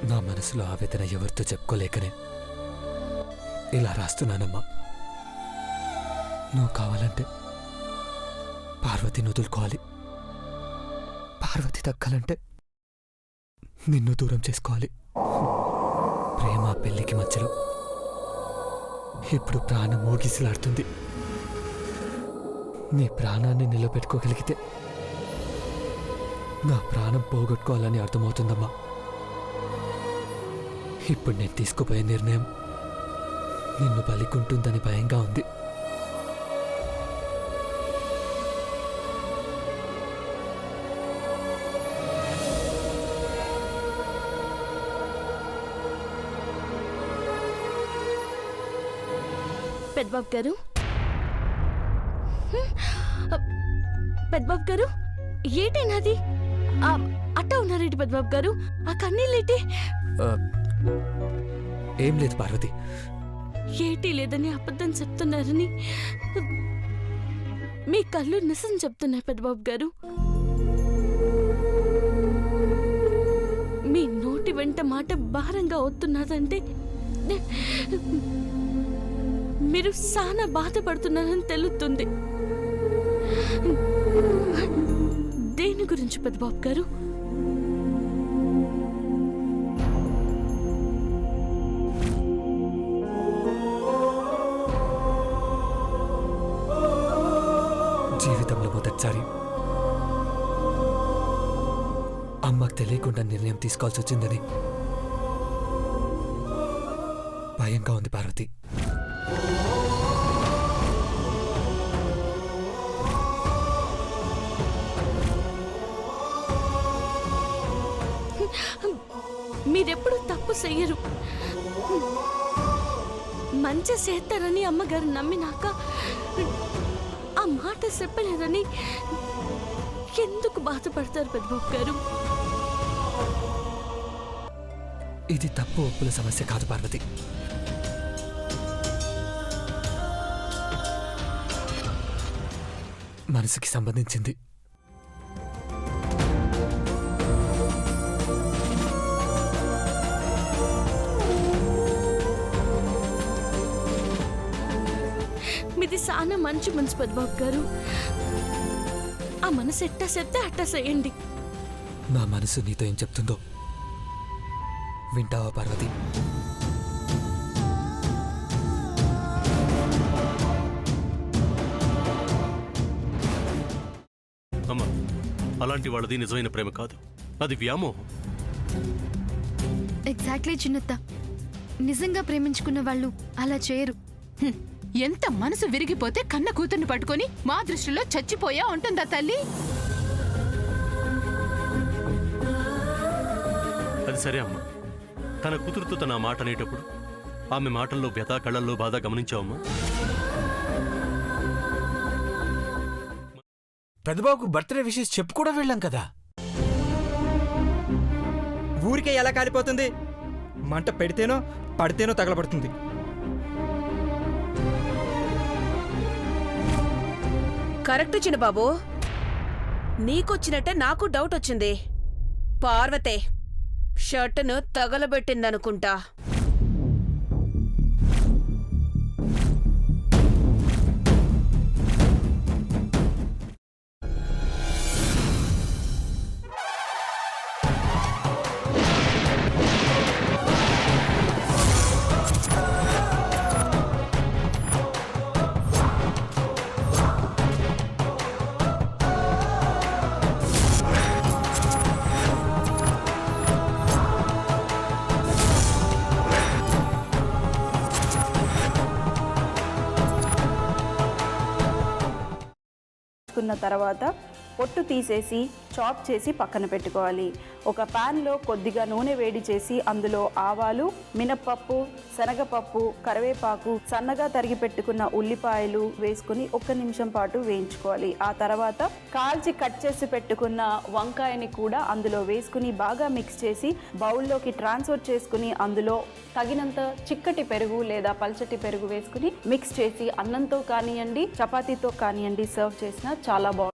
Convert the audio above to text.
నా మనసులో ఆవేదన ఎవరితో చెప్పుకోలేకనే ఇలా రాస్తున్నానమ్మా. నువ్వు కావాలంటే పార్వతిని వదులుకోవాలి. పార్వతి దక్కాలంటే నిన్ను దూరం చేసుకోవాలి. ప్రేమ పెళ్లికి మధ్యలో ఇప్పుడు ప్రాణం ఊగిసలాడుతుంది. నీ ప్రాణాన్ని నిలబెట్టుకోగలిగితే నా ప్రాణం పోగొట్టుకోవాలని అర్థమవుతుందమ్మా. ఇప్పుడు నేను తీసుకుపోయే నిర్ణయం నిన్ను బలికుంటుందని భయంగా ఉంది. పెద్దబాబు గారు, పెద్దబాబు గారు, ఏటైనాది? అట్టా ఉన్నారేంటి పెద్దబాబు గారు? ఆ కన్నీళ్ళేటి? ఏం లేదు పార్వతి. ఏటీ లేదని అబద్ధం చెప్తున్నారని మీ కళ్ళు నిజం చెప్తున్నాయి పెద్దబాబు గారు. మీ నోటి వెంట మాట భారంగా అవుతున్నదంటే మీరు చాలా బాధపడుతున్నారని తెలుస్తుంది. దేని గురించి పెద్దబాబు గారు? జీవితంలో మొదటిసారి అమ్మకు తెలియకుండా నిర్ణయం తీసుకోవాల్సి వచ్చిందని భయంగా ఉంది పార్వతి. మీరెప్పుడు తప్పు చెయ్యరు. మంచి చేస్తారని అమ్మగారు నమ్మినాక ఆ మాట చెప్పలేదని ఎందుకు బాధపడతారు పెద్దబాబు గారు? ఇది తప్పు ఒప్పుల సమస్య కాదు పార్వతి. మనసుకి సంబంధించింది. మీది చాలా మంచి మనసు పెద్దబాబు గారు. ఆ మనసు ఎట్టా చెప్తే అట్టా చేయండి. నా మనసు నీతో ఏం చెప్తుందో వింటావా పార్వతి? అమ్మా, అలాంటి వాళ్ళది నిజమైన ప్రేమ కాదు, అది వ్యామోహం. ఎగ్జాక్ట్లీ చిన్నత్త. నిజంగా ప్రేమించుకున్న వాళ్ళు అలా చేయరు. ఎంత మనసు విరిగిపోతే కన్న కూతుర్ని పట్టుకొని మా దృష్టిలో చచ్చిపోయా ఉంటుందా తల్లి? అది సరే అమ్మా, తన కూతురుతో తన మాట అనేటప్పుడు ఆమె మాటల్లో వ్యథ, కళ్ళల్లో బాధ గమనించావమ్మా? పెద్దబాబుకు బర్త్డే విషెస్ చెప్పు కూడా వెళ్ళాం కదా. ఊరికే ఎలా కాలిపోతుంది? మంట పెడితేనో పడితేనో తగలబడుతుంది. కరెక్ట్ చిన్నబాబు, నీకొచ్చినట్టే నాకు డౌట్ వచ్చింది. పార్వతే షర్టును తగలబెట్టిందనుకుంటా. తర్వాత పొట్టు తీసేసి చాప్ చేసి పక్కన పెట్టుకోవాలి. ఒక ప్యాన్లో కొద్దిగా నూనె వేడి చేసి అందులో ఆవాలు, మినప్పప్పు, శనగపప్పు, కరివేపాకు, సన్నగా తరిగి పెట్టుకున్న ఉల్లిపాయలు వేసుకుని 1 నిమిషం పాటు వేయించుకోవాలి. ఆ తర్వాత కాల్చి కట్ చేసి పెట్టుకున్న వంకాయని కూడా అందులో వేసుకుని బాగా మిక్స్ చేసి బౌల్లోకి ట్రాన్స్ఫర్ చేసుకుని అందులో తగినంత చిక్కటి పెరుగు లేదా పల్చటి పెరుగు వేసుకుని మిక్స్ చేసి అన్నంతో కానివ్వండి, చపాతీతో కానివ్వండి సర్వ్ చేసినా చాలా బాగుంటుంది.